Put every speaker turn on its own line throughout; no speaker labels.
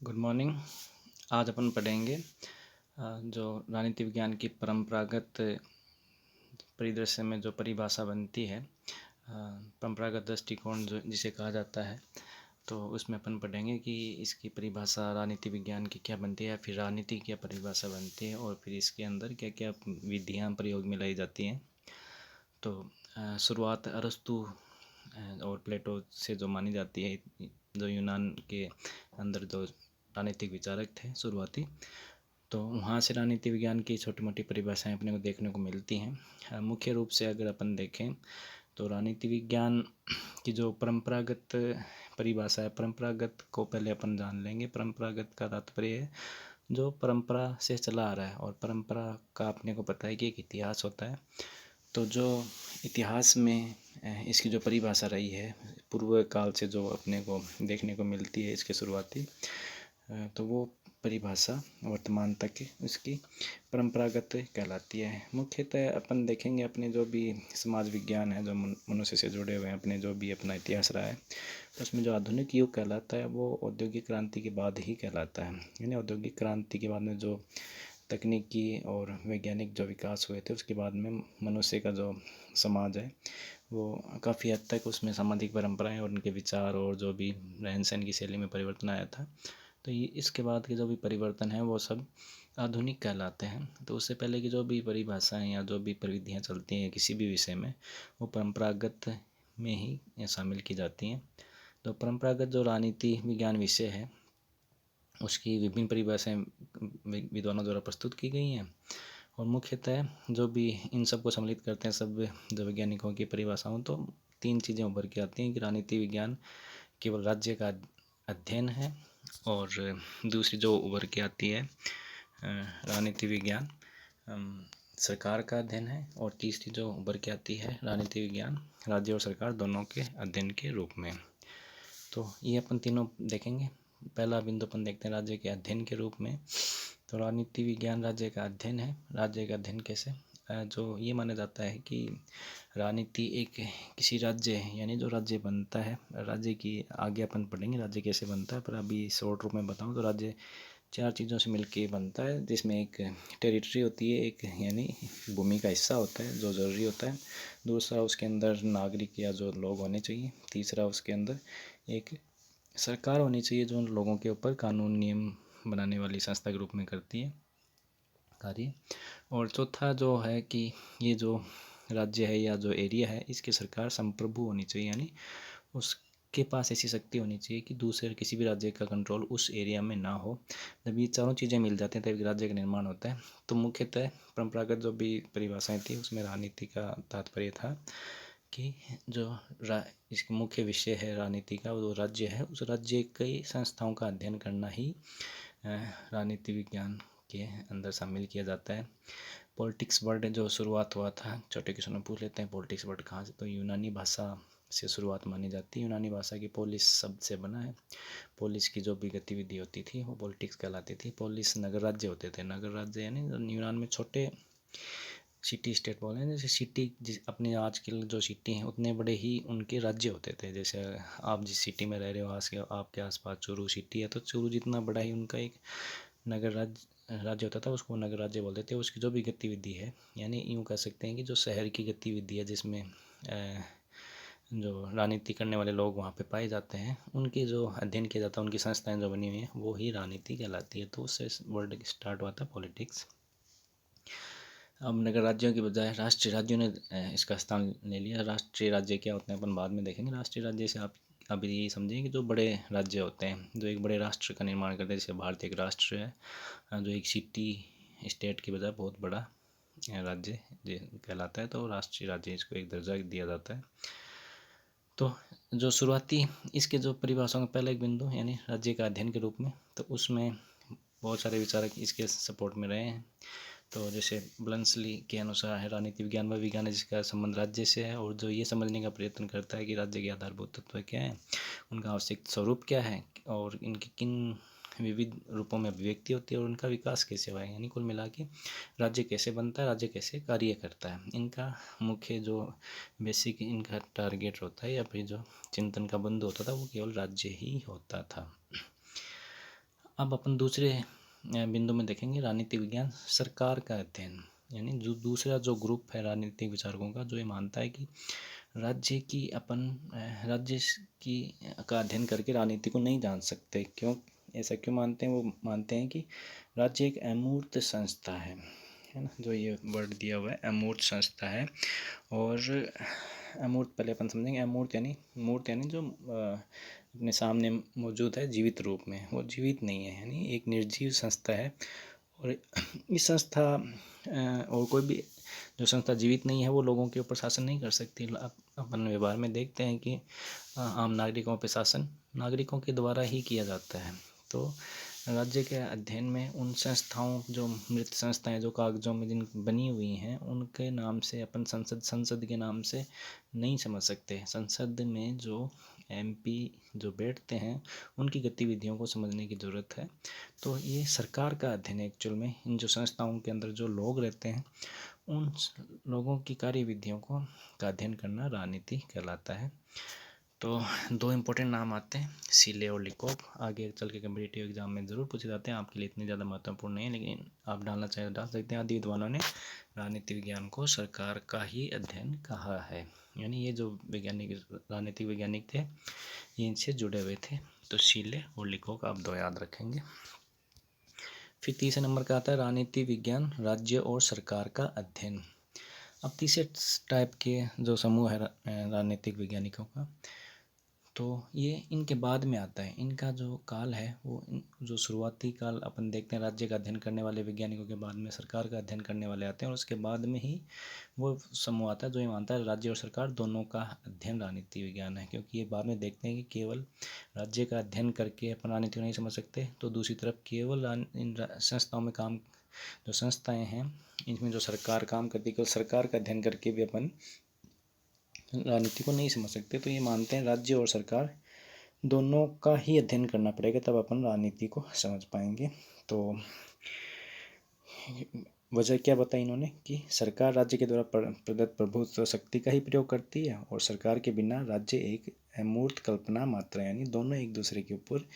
Good morning. आज अपन पढ़ेंगे जो राजनीति विज्ञान की परंपरागत परिदृश्य में जो परिभाषा बनती है, परंपरागत दृष्टिकोण जो जिसे कहा जाता है, तो उसमें अपन पढ़ेंगे कि इसकी परिभाषा राजनीति विज्ञान की क्या बनती है, फिर राजनीति की क्या परिभाषा बनती है और फिर इसके अंदर क्या क्या विधियाँ प्रयोग में लाई जाती हैं। तो शुरुआत अरस्तु और प्लेटो से जो मानी जाती है, जो यूनान के अंदर जो राजनीतिक विचारक थे शुरुआती, तो वहाँ से राजनीति विज्ञान की छोटी मोटी परिभाषाएं अपने को देखने को मिलती हैं। मुख्य रूप से अगर अपन देखें तो राजनीति विज्ञान की जो परंपरागत परिभाषा है, परंपरागत को पहले अपन जान लेंगे। परंपरागत का तात्पर्य है जो परंपरा से चला आ रहा है, और परंपरा का अपने को पता है कि एक इतिहास होता है। तो जो इतिहास में इसकी जो परिभाषा रही है पूर्व काल से, जो अपने को देखने को मिलती है इसके शुरुआती, तो वो परिभाषा वर्तमान तक उसकी परंपरागत कहलाती है। मुख्यतः अपन देखेंगे अपने जो भी समाज विज्ञान है, जो मनुष्य से जुड़े हुए हैं, अपने जो भी अपना इतिहास रहा है, तो उसमें जो आधुनिक युग कहलाता है वो औद्योगिक क्रांति के बाद ही कहलाता है। यानी औद्योगिक क्रांति के बाद में जो तकनीकी और वैज्ञानिक जो विकास हुए थे, उसके बाद में मनुष्य का जो समाज है वो काफ़ी हद तक उसमें सामाजिक परंपराएं और उनके विचार और जो भी रहन सहन की शैली में परिवर्तन आया था। तो ये इसके बाद के जो भी परिवर्तन हैं वो सब आधुनिक कहलाते हैं। तो उससे पहले की जो भी परिभाषाएं या जो भी प्रविधियाँ चलती हैं किसी भी विषय में, वो परंपरागत में ही शामिल की जाती हैं। तो परंपरागत जो राजनीति विज्ञान विषय है उसकी विभिन्न परिभाषाएं विद्वानों द्वारा प्रस्तुत की गई हैं, और मुख्यतः जो भी इन सब को सम्मिलित करते हैं, सब जो वैज्ञानिकों की परिभाषाओं, तो तीन चीज़ें उभर के आती हैं कि राजनीति विज्ञान केवल राज्य का अध्ययन है, और दूसरी जो उभर के आती है राजनीति विज्ञान सरकार का अध्ययन है, और तीसरी जो उभर के आती है राजनीति विज्ञान राज्य और सरकार दोनों के अध्ययन के रूप में। तो ये अपन तीनों देखेंगे। पहला बिंदु अपन देखते हैं राज्य के अध्ययन के रूप में। तो राजनीति विज्ञान राज्य का अध्ययन है। राज्य का अध्ययन कैसे? जो ये माना जाता है कि राजनीति एक किसी राज्य है, यानी जो राज्य बनता है, राज्य की आगे अपन पढ़ेंगे राज्य कैसे बनता है, पर अभी शॉर्ट रूप में बताऊं तो राज्य चार चीज़ों से मिलके बनता है, जिसमें एक टेरिटरी होती है, एक यानी भूमि का हिस्सा होता है जो ज़रूरी होता है, दूसरा उसके अंदर नागरिक या जो लोग होने चाहिए, तीसरा उसके अंदर एक सरकार होनी चाहिए जो उन लोगों के ऊपर कानून नियम बनाने वाली संस्था के रूप में करती है कार्य, और चौथा जो है कि ये जो राज्य है या जो एरिया है इसकी सरकार संप्रभु होनी चाहिए, यानी उसके पास ऐसी शक्ति होनी चाहिए कि दूसरे किसी भी राज्य का कंट्रोल उस एरिया में ना हो। जब ये चारों चीज़ें मिल जाती हैं तब एक राज्य का निर्माण होता है। तो मुख्यतः परंपरागत जो भी परिभाषाएं थी उसमें राजनीति का तात्पर्य था कि जो इसका मुख्य विषय है राजनीति का, वो राज्य है, उस राज्य कई संस्थाओं का अध्ययन करना ही राजनीति विज्ञान के अंदर शामिल किया जाता है। पॉलिटिक्स वर्ड जो शुरुआत हुआ था, छोटे क्वेश्चन में पूछ लेते हैं पॉलिटिक्स वर्ड कहाँ से, तो यूनानी भाषा से शुरुआत मानी जाती है। यूनानी भाषा की पोलिस शब्द से बना है। पोलिस की जो भी गतिविधि होती थी वो पॉलिटिक्स कहलाती थी। पोलिस नगर राज्य होते थे। नगर राज्य यानी यूनान में छोटे सिटी स्टेट बोले हैं, जैसे सिटी अपने आज के जो सिटी हैं उतने बड़े ही उनके राज्य होते थे। जैसे आप जिस सिटी में रह रहे हो, आपके आसपास चूरू सिटी है, तो चूरू जितना बड़ा ही उनका एक नगर राज्य होता था, उसको नगर राज्य बोलते थे। उसकी जो भी गतिविधि है, यानी यूँ कह सकते हैं कि जो शहर की गतिविधि है जिसमें जो राजनीति करने वाले लोग वहाँ पे पाए जाते हैं, उनकी जो अध्ययन किया जाता है, उनकी संस्थाएं जो बनी हुई हैं, वो ही राजनीति कहलाती है। तो उससे वर्ड स्टार्ट हुआ था पॉलिटिक्स। अब नगर राज्यों की बजाय राष्ट्रीय राज्यों ने इसका स्थान ले लिया। राष्ट्रीय राज्य क्या होते हैं अपन बाद में देखेंगे। राष्ट्रीय राज्य से आप अभी यही समझें कि जो बड़े राज्य होते हैं जो एक बड़े राष्ट्र का निर्माण करते हैं, जैसे भारत एक राष्ट्र है जो एक सिटी स्टेट की बजाय बहुत बड़ा राज्य कहलाता है, तो राष्ट्रीय राज्य इसको एक दर्जा दिया जाता है। तो जो शुरुआती इसके जो परिभाषाओं का पहला एक बिंदु यानी राज्य का अध्ययन के रूप में, तो उसमें बहुत सारे विचारक इसके सपोर्ट में रहे हैं। तो जैसे ब्लंसली के अनुसार है राजनीति विज्ञान वह विज्ञान है जिसका संबंध राज्य से है, और जो ये समझने का प्रयत्न करता है कि राज्य के आधारभूत तत्व क्या है, उनका आवश्यक स्वरूप क्या है, और इनकी किन विविध रूपों में अभिव्यक्ति होती है, और उनका विकास कैसे हुआ है। यानी कुल मिला के राज्य कैसे बनता है, राज्य कैसे कार्य करता है, इनका मुख्य जो बेसिक इनका टारगेट होता है या फिर जो चिंतन का बिंदु होता था वो केवल राज्य ही होता था। अब अपन दूसरे बिंदु में देखेंगे राजनीतिक विज्ञान सरकार का अध्ययन, यानी जो दूसरा जो ग्रुप है राजनीतिक विचारकों का, जो ये मानता है कि राज्य की राज्य की का अध्ययन करके राजनीति को नहीं जान सकते। क्यों ऐसा क्यों मानते हैं? वो मानते हैं कि राज्य एक अमूर्त संस्था है ना, जो ये वर्ड दिया हुआ है अमूर्त संस्था है। और अमूर्त पहले अपन समझेंगे। अमूर्त यानी मूर्त यानी जो अपने सामने मौजूद है जीवित रूप में, वो जीवित नहीं है, यानी एक निर्जीव संस्था है। और इस संस्था और कोई भी जो संस्था जीवित नहीं है वो लोगों के ऊपर शासन नहीं कर सकती। अपन व्यवहार में देखते हैं कि आम नागरिकों पर शासन नागरिकों के द्वारा ही किया जाता है। तो राज्य के अध्ययन में उन संस्थाओं, जो मृत संस्थाएं जो कागजों में जिन बनी हुई हैं, उनके नाम से अपन संसद के नाम से नहीं समझ सकते। संसद में जो एमपी जो बैठते हैं उनकी गतिविधियों को समझने की ज़रूरत है। तो ये सरकार का अध्ययन है एक्चुअल में। इन जो संस्थाओं के अंदर जो लोग रहते हैं उन लोगों की कार्यविधियों का अध्ययन करना राजनीति कहलाता है। तो दो इम्पोर्टेंट नाम आते हैं, सीले और लिकोप। आगे चल के कम्पिटिटिव एग्जाम में ज़रूर पूछे जाते हैं, आपके लिए इतने ज़्यादा महत्वपूर्ण नहीं है, लेकिन आप डालना चाहें तो डाल सकते हैं। आदि विद्वानों ने राजनीति विज्ञान को सरकार का ही अध्ययन कहा है, यानी ये जो वैज्ञानिक राजनीतिक वैज्ञानिक थे ये इनसे जुड़े हुए थे। तो सीले और लिकोप आप दो याद रखेंगे। फिर तीसरे नंबर का आता है राजनीति विज्ञान राज्य और सरकार का अध्ययन। अब तीसरे टाइप के जो समूह है राजनीतिक वैज्ञानिकों का, तो ये इनके बाद में आता है। इनका जो काल है वो जो शुरुआती काल अपन देखते हैं, राज्य का अध्ययन करने वाले वैज्ञानिकों के बाद में सरकार का अध्ययन करने वाले आते हैं, और उसके बाद में ही वो समूह आता है जो ये मानता है राज्य और सरकार दोनों का अध्ययन राजनीति विज्ञान है। क्योंकि ये बाद में देखते हैं कि केवल राज्य का अध्ययन करके अपन राजनीति को नहीं समझ सकते, तो दूसरी तरफ केवल इन संस्थाओं में काम जो संस्थाएँ हैं इनमें जो सरकार काम करती है, केवल सरकार का अध्ययन करके भी अपन राजनीति को नहीं समझ सकते। तो ये मानते हैं राज्य और सरकार दोनों का ही अध्ययन करना पड़ेगा, तब अपन राजनीति को समझ पाएंगे। तो वजह क्या बताई इन्होंने कि सरकार राज्य के द्वारा प्रदत्त प्रभुत्व शक्ति का ही प्रयोग करती है, और सरकार के बिना राज्य एक अमूर्त कल्पना मात्र है, यानी दोनों एक दूसरे के ऊपर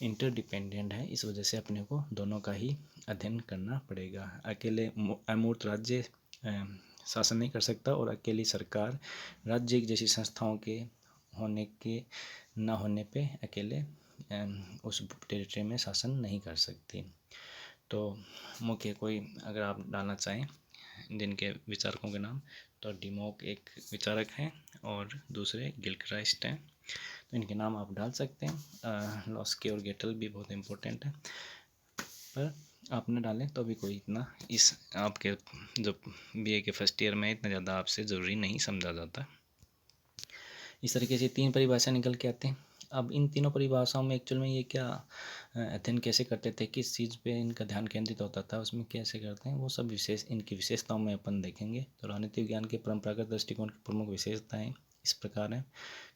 इंटरडिपेंडेंट है। इस वजह से अपने को दोनों का ही अध्ययन करना पड़ेगा। अकेले अमूर्त राज्य शासन नहीं कर सकता, और अकेली सरकार राज्य जैसी संस्थाओं के होने के न होने पे अकेले उस टेरिटरी में शासन नहीं कर सकती। तो मुख्य कोई अगर आप डालना चाहें जिनके विचारकों के नाम, तो डिमोक एक विचारक हैं और दूसरे गिलक्राइस्ट हैं, तो इनके नाम आप डाल सकते हैं। लॉस्की और गेटल भी बहुत इम्पोर्टेंट है, पर आप न डालें तो भी कोई इतना इस आपके जो बीए के फर्स्ट ईयर में इतना ज़्यादा आपसे ज़रूरी नहीं समझा जाता। इस तरीके से तीन परिभाषा निकल के आते हैं। अब इन तीनों परिभाषाओं में एक्चुअल में ये क्या अध्ययन कैसे करते थे, किस चीज़ पे इनका ध्यान केंद्रित होता था, उसमें कैसे करते हैं, वो सब इनकी विशेषताओं में अपन देखेंगे। तो राजनीति विज्ञान के परंपरागत दृष्टिकोण की प्रमुख विशेषताएं इस प्रकार हैं।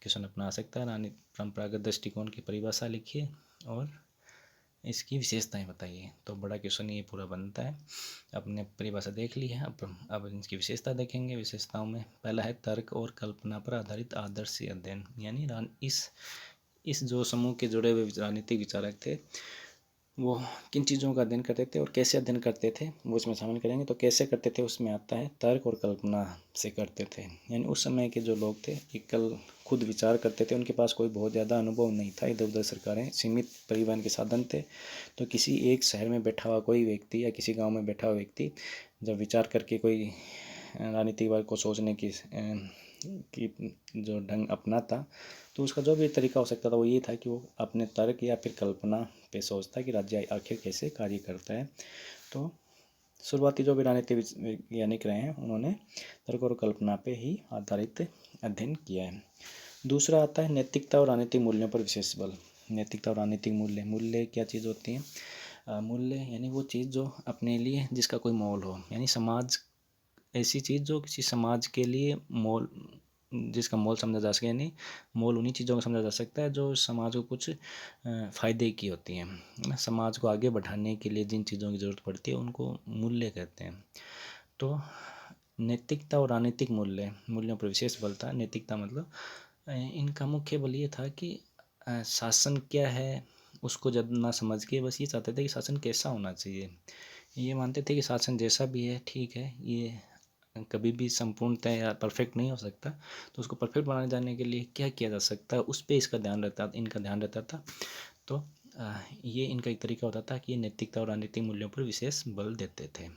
क्वेश्चन अपना आ सकता है, परंपरागत दृष्टिकोण की परिभाषा लिखिए और इसकी विशेषताएं बताइए। तो बड़ा क्वेश्चन ये पूरा बनता है। अपने परिभाषा देख ली है, अब इसकी विशेषता देखेंगे। विशेषताओं में पहला है तर्क और कल्पना पर आधारित आदर्श अध्ययन, यानी इस जो समूह के जुड़े हुए राजनीतिक विचारक थे वो किन चीज़ों का अध्ययन करते थे और कैसे अध्ययन करते थे वो इसमें शामिल करेंगे। तो कैसे करते थे उसमें आता है तर्क और कल्पना से करते थे, यानी उस समय के जो लोग थे एकल खुद विचार करते थे, उनके पास कोई बहुत ज़्यादा अनुभव नहीं था, इधर उधर सरकारें सीमित परिवहन के साधन थे। तो किसी एक शहर में बैठा हुआ कोई व्यक्ति या किसी गाँव में बैठा हुआ व्यक्ति जब विचार करके कोई राजनीतिक बात को सोचने की जो ढंग अपनाता, तो उसका जो भी तरीका हो सकता था वो ये था कि वो अपने तर्क या फिर कल्पना पे सोचता कि राज्य आखिर कैसे कार्य करता है। तो शुरुआती जो भी राजनीति वैज्ञानिक रहे हैं उन्होंने तर्क और कल्पना पे ही आधारित अध्ययन किया है। दूसरा आता है नैतिकता और राजनीतिक मूल्यों पर विशेष बल। नैतिकता और राजनीतिक मूल्य क्या चीज़ होती है? मूल्य यानी वो चीज़ जो अपने लिए जिसका कोई मोल हो, यानी समाज ऐसी चीज़ जो किसी समाज के लिए मोल जिसका मोल समझा जा सके, यानी मोल उन्हीं चीज़ों को समझा जा सकता है जो समाज को कुछ फ़ायदे की होती हैं। समाज को आगे बढ़ाने के लिए जिन चीज़ों की ज़रूरत पड़ती है उनको मूल्य कहते हैं। तो नैतिकता और राजनीतिक मूल्यों पर विशेष बल था। नैतिकता मतलब इनका मुख्य बल ये था कि शासन क्या है उसको जब ना समझ के बस ये चाहते थे कि शासन कैसा होना चाहिए। ये मानते थे कि शासन जैसा भी है ठीक है, ये कभी भी संपूर्णतः या परफेक्ट नहीं हो सकता, तो उसको परफेक्ट बनाने जाने के लिए क्या किया जा सकता है उस पर इनका ध्यान रहता था। तो ये इनका एक तरीका होता था कि ये नैतिकता और राजनीतिक मूल्यों पर विशेष बल देते थे।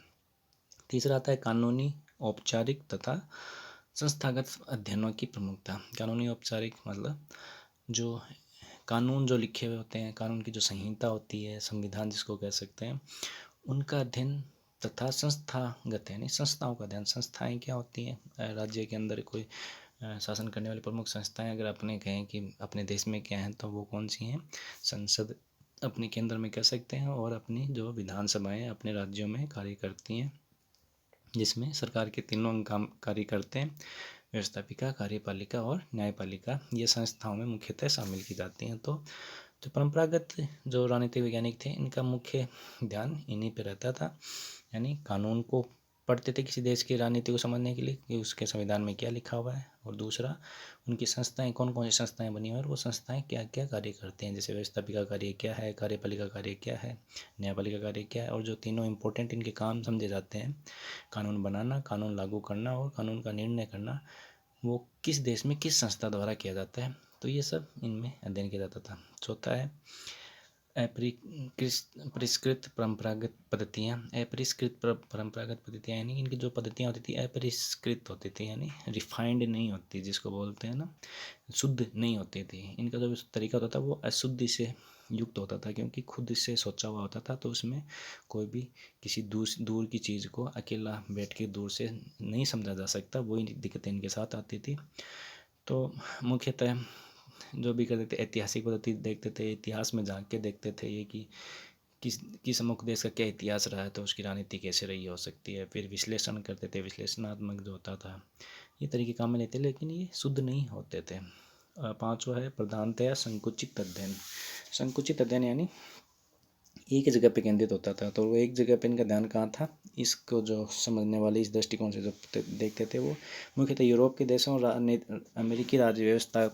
तीसरा आता है कानूनी, औपचारिक तथा संस्थागत अध्ययनों की प्रमुखता। कानूनी औपचारिक मतलब जो कानून जो लिखे हुए होते हैं, कानून की जो संहिता होती है, संविधान जिसको कह सकते हैं, उनका अध्ययन तथा संस्थागत यानी संस्थाओं का अध्ययन। संस्थाएं क्या होती हैं? राज्य के अंदर कोई शासन करने वाली प्रमुख संस्थाएं अगर अपने कहें कि अपने देश में क्या हैं तो वो कौन सी हैं? संसद अपने केंद्र में कह सकते हैं, और अपनी जो विधानसभाएं अपने राज्यों में कार्य करती हैं, जिसमें सरकार के तीनों अंग काम कार्य करते हैं, व्यवस्थापिका, कार्यपालिका और न्यायपालिका। ये संस्थाओं में मुख्यतः शामिल की जाती हैं। तो जो परंपरागत जो राजनीतिक वैज्ञानिक थे, इनका मुख्य ध्यान इन्हीं पे रहता था, यानी कानून को पढ़ते थे किसी देश की राजनीति को समझने के लिए कि उसके संविधान में क्या लिखा हुआ है, और दूसरा उनकी संस्थाएं कौन कौन सी संस्थाएं बनी हुई हैं और वो संस्थाएं क्या क्या कार्य करती हैं, जैसे व्यवस्थापिका कार्य क्या है, कार्यपालिका कार्य क्या है, न्यायपालिका कार्य क्या है, और जो तीनों इंपॉर्टेंट इनके काम समझे जाते हैं, कानून बनाना, कानून लागू करना और कानून का निर्णय करना, वो किस देश में किस संस्था द्वारा किया जाता है। तो ये सब इनमें अध्ययन किया जाता था। चौथा है अपरिष्कृत परंपरागत पद्धतियाँ। अपरिष्कृत परंपरागत पद्धतियाँ यानी इनकी जो पद्धतियाँ होती थी अपरिष्कृत होती थी, यानी रिफाइंड नहीं होती, जिसको बोलते हैं ना, शुद्ध नहीं होती थी। इनका जो तरीका होता था वो अशुद्धि से युक्त होता था, क्योंकि खुद से सोचा हुआ होता था, तो उसमें कोई भी किसी दूर की चीज़ को अकेला बैठ के दूर से नहीं समझा जा सकता, वही दिक्कतें इनके साथ आती थी। तो मुख्यतः जो भी करते थे ऐतिहासिक पद्धति देखते थे, इतिहास में झांक के देखते थे ये कि किस अमुक देश का क्या इतिहास रहा है तो उसकी राजनीति कैसे रही हो सकती है। फिर विश्लेषण करते थे, विश्लेषणात्मक जो होता था, ये तरीके काम में लेते, लेकिन ये शुद्ध नहीं होते थे। पांचवा है प्रधानतया संकुचित अध्ययन। संकुचित अध्ययन यानी एक जगह पे केंद्रित होता था, तो वो एक जगह पे इनका ध्यान कहाँ था, इसको जो समझने वाले इस दृष्टिकोण से जो देखते थे वो मुख्यतः यूरोप के देशों और अमेरिकी राज्य व्यवस्था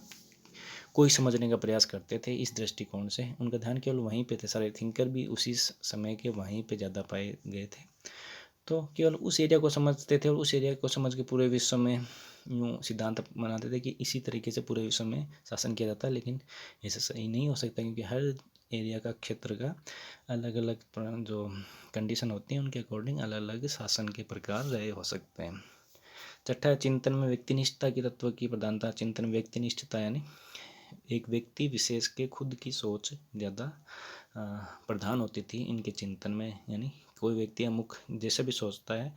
को ही समझने का प्रयास करते थे। इस दृष्टिकोण से उनका ध्यान केवल वहीं पे थे, सारे थिंकर भी उसी समय के वहीं पे ज़्यादा पाए गए थे। तो केवल उस एरिया को समझते थे और उस एरिया को समझ के पूरे विश्व में यूँ सिद्धांत बनाते थे कि इसी तरीके से पूरे विश्व में शासन किया जाता है, लेकिन ऐसा सही नहीं हो सकता, क्योंकि हर एरिया का क्षेत्र का अलग अलग जो कंडीशन होती है उनके अकॉर्डिंग अलग अलग शासन के प्रकार रहे हो सकते हैं। छठा चिंतन में व्यक्तिनिष्ठता की तत्व की प्रधानता। चिंतन में व्यक्तिनिष्ठता यानी एक व्यक्ति विशेष के खुद की सोच ज़्यादा प्रधान होती थी इनके चिंतन में, यानी कोई व्यक्ति अमुक जैसे भी सोचता है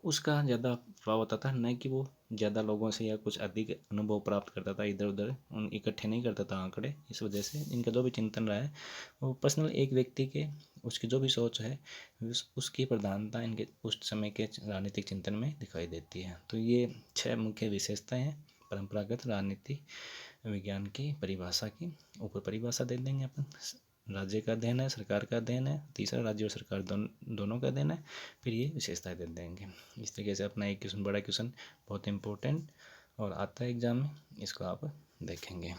उसका ज़्यादा प्रभाव होता था, न कि वो ज़्यादा लोगों से या कुछ अधिक अनुभव प्राप्त करता था, इधर उधर इकट्ठे नहीं करता था आंकड़े। इस वजह से इनका जो भी चिंतन रहा है वो पर्सनल एक व्यक्ति के उसकी जो भी सोच है उसकी प्रधानता इनके उस समय के राजनीतिक चिंतन में दिखाई देती है। तो ये 6 मुख्य विशेषताएं हैं परंपरागत राजनीति विज्ञान की परिभाषा की। ऊपर परिभाषा दे देंगे अपन। राज्य का अध्ययन है, सरकार का अध्ययन है, तीसरा राज्य और सरकार दोनों का अध्ययन है, फिर ये विशेषताएं दे देंगे। इस तरीके से अपना एक क्वेश्चन बड़ा क्वेश्चन बहुत इंपॉर्टेंट और आता है एग्जाम में, इसको आप देखेंगे।